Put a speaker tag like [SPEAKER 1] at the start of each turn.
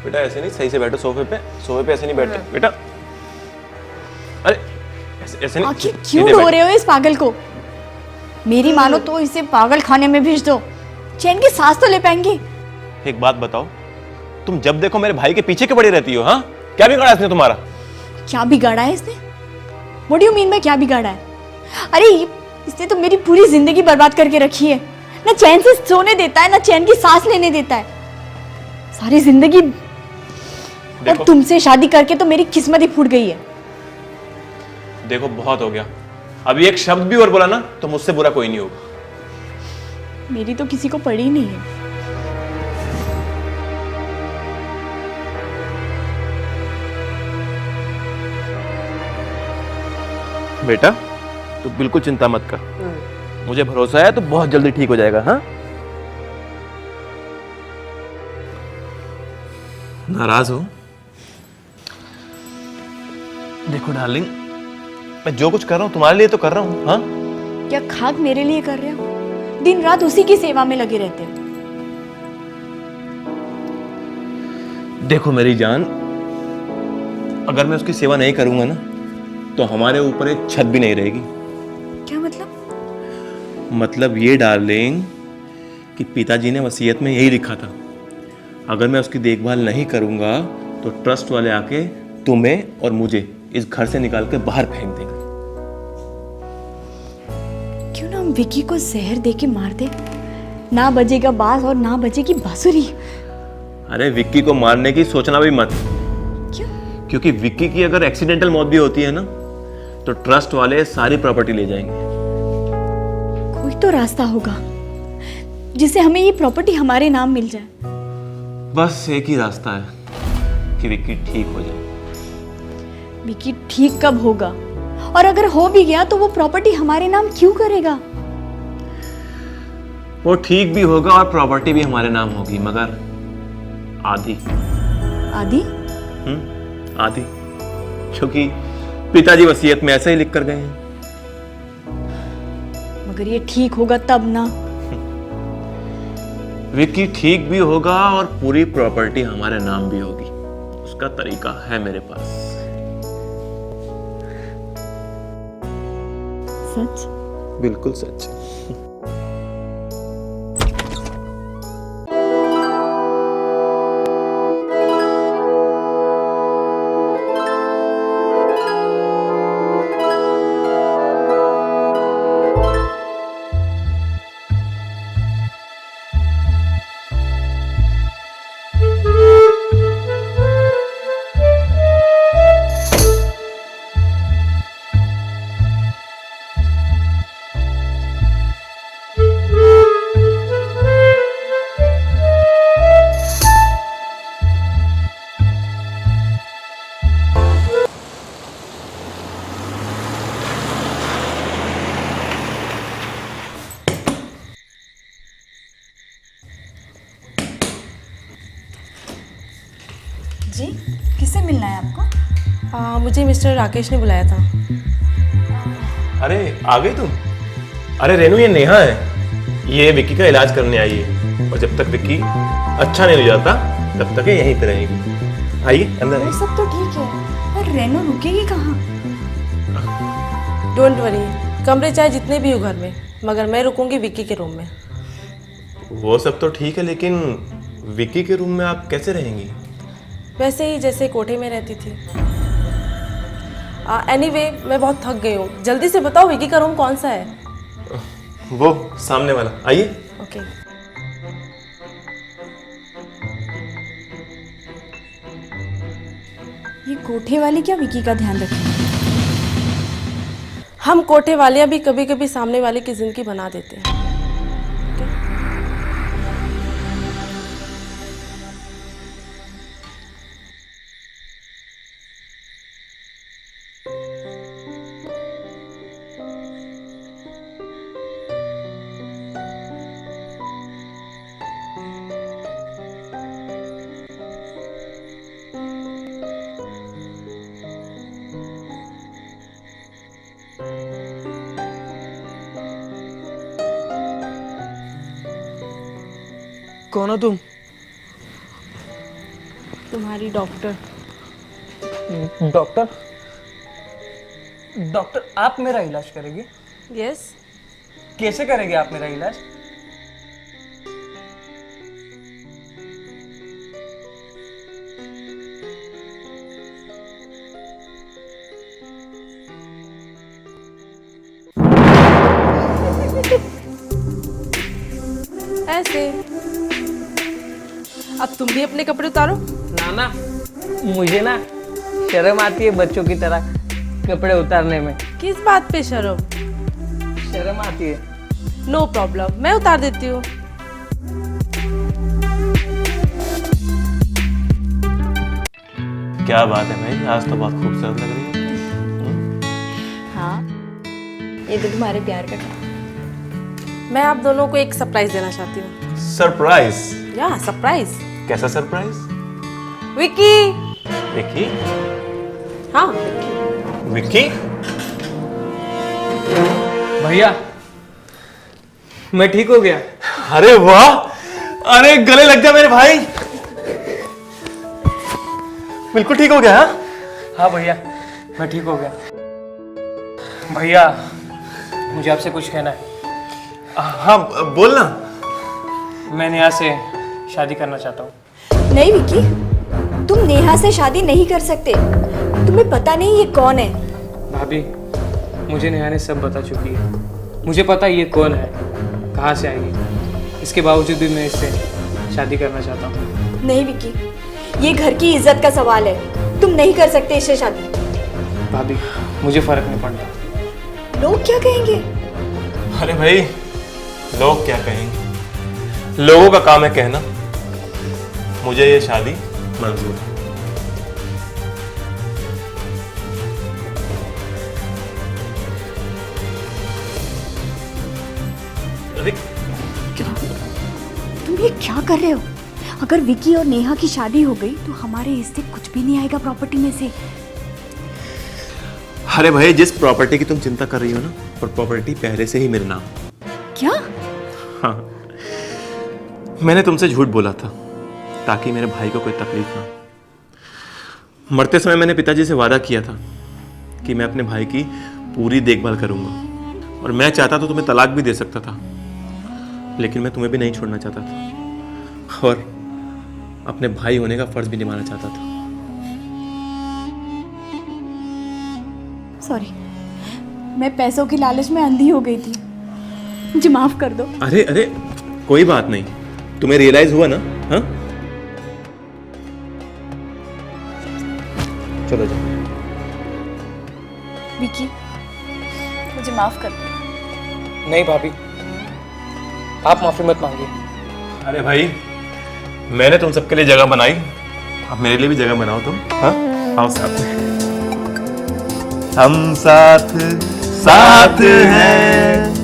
[SPEAKER 1] बेटा ऐसे नहीं, सही से बैठो सोफे पे ऐसे नहीं बैठते बेटा। अरे ऐसे नहीं।
[SPEAKER 2] आखिर क्यों रो रहे हो इस पागल को? मेरी मानो तो इसे पागल खाने में भेज दो, चैन की सांस तो ले पाएंगे।
[SPEAKER 1] एक बात बताओ, तुम जब देखो मेरे भाई के पीछे क्यों पड़ी रहती हो? हाँ, क्या बिगाड़ा इसने तुम्हारा?
[SPEAKER 2] क्या बिगाड़ा है इसने? What do you mean by क्या बिगाड़ा है? अरे इसने तो मेरी पूरी जिंदगी बर्बाद करके रखी है। ना चैन से सोने देता है, ना चैन की सांस लेने देता है। सारी जिंदगी। और तुमसे शादी करके तो मेरी किस्मत ही फूट गई है।
[SPEAKER 1] देखो बहुत हो गया, अभी एक शब्द भी और बोला ना तो मुझसे बुरा कोई नहीं होगा।
[SPEAKER 2] मेरी तो किसी को पड़ी नहीं है।
[SPEAKER 1] बेटा तू बिल्कुल चिंता मत कर, मुझे भरोसा है तो बहुत जल्दी ठीक हो जाएगा। हाँ, नाराज हो? देखो डार्लिंग, मैं जो कुछ कर रहा हूं तुम्हारे लिए तो कर रहा हूं। हाँ,
[SPEAKER 2] क्या खाक मेरे लिए कर रहे हो? दिन रात उसी की सेवा में लगे रहते हो।
[SPEAKER 1] देखो मेरी जान, अगर मैं उसकी सेवा नहीं करूंगा ना तो हमारे ऊपर एक छत भी नहीं रहेगी।
[SPEAKER 2] क्या मतलब?
[SPEAKER 1] मतलब ये डार्लिंग कि पिताजी ने वसीयत में यही लिखा था, अगर मैं उसकी देखभाल नहीं करूंगा तो ट्रस्ट वाले आके तुम्हें और मुझे इस घर से निकाल के बाहर फेंक देंगे।
[SPEAKER 2] क्यों ना हम विक्की को जहर दे के मार दे? ना बजेगा बांस और ना बजेगी बांसुरी।
[SPEAKER 1] अरे विक्की को मारने की सोचना भी मत।
[SPEAKER 2] क्यों?
[SPEAKER 1] क्योंकि विक्की की अगर एक्सीडेंटल मौत भी होती है ना तो ट्रस्ट वाले सारी प्रॉपर्टी ले जाएंगे।
[SPEAKER 2] कोई तो रास्ता होगा जिससे हमें ये प्रॉपर्टी हमारे नाम मिल जाए।
[SPEAKER 1] बस एक ही रास्ता है कि विक्की ठीक हो जाए।
[SPEAKER 2] विक्की ठीक कब होगा? और अगर हो भी गया तो वो प्रॉपर्टी हमारे नाम क्यों करेगा?
[SPEAKER 1] वो ठीक भी होगा और प्रॉपर्टी भी हमारे नाम होगी, मगर आधी।
[SPEAKER 2] आधी?
[SPEAKER 1] आधी, क्योंकि पिताजी वसीयत में ऐसे ही लिख कर गए हैं।
[SPEAKER 2] मगर ये ठीक होगा तब ना।
[SPEAKER 1] विक्की ठीक भी होगा और पूरी प्रॉपर्टी हमारे नाम भी होगी। उसका तरीका है मेरे पास।
[SPEAKER 2] सच?
[SPEAKER 1] बिल्कुल सच।
[SPEAKER 2] जी, किससे मिलना है आपको?
[SPEAKER 3] मुझे मिस्टर राकेश ने बुलाया था।
[SPEAKER 1] अरे आ गई तुम? अरे रेनू, ये नेहा है, ये विक्की का इलाज करने आई है और जब तक विक्की अच्छा नहीं हो जाता तब तक ये यहीं पे रहेगी। आइए अंदर
[SPEAKER 2] वो
[SPEAKER 1] आइए।
[SPEAKER 2] सब तो ठीक है, पर रेनो रुकेगी कहाँ?
[SPEAKER 3] डोंट वरी, कमरे चाहे जितने भी हो घर में, मगर मैं रुकूंगी विक्की के रूम में।
[SPEAKER 1] वो सब तो ठीक है, लेकिन विक्की के रूम में आप कैसे रहेंगी?
[SPEAKER 3] वैसे ही जैसे कोठे में रहती थी। एनीवे, मैं बहुत थक गई हूँ। जल्दी से बताओ विक्की का रूम कौन सा है?
[SPEAKER 1] वो सामने वाला। आइए।
[SPEAKER 3] ओके।
[SPEAKER 2] ये कोठे वाले क्या विक्की का ध्यान रखेंगे?
[SPEAKER 3] हम कोठे वाले भी कभी कभी सामने वाले की जिंदगी बना देते हैं।
[SPEAKER 4] कौन हो तुम?
[SPEAKER 3] तुम्हारी डॉक्टर।
[SPEAKER 4] डॉक्टर? डॉक्टर आप मेरा इलाज करेंगे?
[SPEAKER 3] यस।
[SPEAKER 4] कैसे करेंगे आप मेरा इलाज?
[SPEAKER 3] ऐसे। अब तुम भी अपने कपड़े उतारो।
[SPEAKER 4] ना मुझे ना शर्म आती है बच्चों की तरह कपड़े उतारने में।
[SPEAKER 3] किस बात पे शर्म?
[SPEAKER 4] शर्म आती है।
[SPEAKER 3] नो प्रॉब्लम, मैं उतार देती हूँ।
[SPEAKER 1] क्या बात है भाई, आज तो बहुत खूबसूरत लग रही है।
[SPEAKER 2] हाँ, ये तो तुम्हारे प्यार का काम।
[SPEAKER 3] मैं आप दोनों को एक सरप्राइज देना चाहती हूँ।
[SPEAKER 1] सरप्राइज?
[SPEAKER 3] या सरप्राइज।
[SPEAKER 1] कैसा सरप्राइज?
[SPEAKER 3] विक्की।
[SPEAKER 1] विक्की?
[SPEAKER 3] हाँ।
[SPEAKER 1] विक्की?
[SPEAKER 4] भैया मैं ठीक हो गया।
[SPEAKER 1] अरे वाह, अरे गले लग जा मेरे भाई। बिल्कुल ठीक हो गया?
[SPEAKER 4] हाँ भैया मैं ठीक हो गया। भैया मुझे आपसे कुछ कहना है।
[SPEAKER 1] हाँ बोलना।
[SPEAKER 4] मैं नेहा से शादी करना चाहता हूँ।
[SPEAKER 2] नहीं विक्की, तुम नेहा से शादी नहीं कर सकते। तुम्हें पता नहीं ये कौन है।
[SPEAKER 4] भाभी मुझे नेहा ने सब बता चुकी है। मुझे पता ये कौन है, कहाँ से आएगी। इसके बावजूद भी मैं इससे शादी करना चाहता हूँ।
[SPEAKER 2] नहीं विक्की, ये घर की इज्जत का सवाल है। तुम नहीं कर सकते इससे शादी।
[SPEAKER 4] भाभी मुझे फर्क नहीं पड़ता।
[SPEAKER 2] लोग क्या कहेंगे?
[SPEAKER 1] अरे भाई, लोग क्या कहेंगे? लोगों का काम है कहना। मुझे ये शादी मंजूर है। अरे
[SPEAKER 2] तुम ये क्या कर रहे हो? अगर विकी और नेहा की शादी हो गई तो हमारे हिस्से कुछ भी नहीं आएगा प्रॉपर्टी में से।
[SPEAKER 1] अरे भाई, जिस प्रॉपर्टी की तुम चिंता कर रही हो ना, और प्रॉपर्टी पहले से ही मेरे नाम।
[SPEAKER 2] क्या?
[SPEAKER 1] हाँ, मैंने तुमसे झूठ बोला था ताकि मेरे भाई को कोई तकलीफ ना हो। मरते समय मैंने पिताजी से वादा किया था कि मैं अपने भाई की पूरी देखभाल करूंगा, और मैं चाहता तो तुम्हें तलाक भी दे सकता था, लेकिन मैं तुम्हें भी नहीं छोड़ना चाहता था, और अपने भाई होने का फर्ज भी निभाना चाहता था।
[SPEAKER 2] सॉरी, मैं पैसों की लालच में अंधी हो गई थी। मुझे माफ कर दो।
[SPEAKER 1] अरे अरे, कोई बात नहीं। तुम्हें रियलाइज हुआ ना? हाँ, चलो जाओ।
[SPEAKER 2] विकी, मुझे माफ कर दो।
[SPEAKER 4] नहीं भाभी, आप माफी मत मांगिए।
[SPEAKER 1] अरे भाई, मैंने तुम सबके लिए जगह बनाई, अब मेरे लिए भी जगह बनाओ तुम। हाँ, आओ साथ में। हम साथ साथ हैं।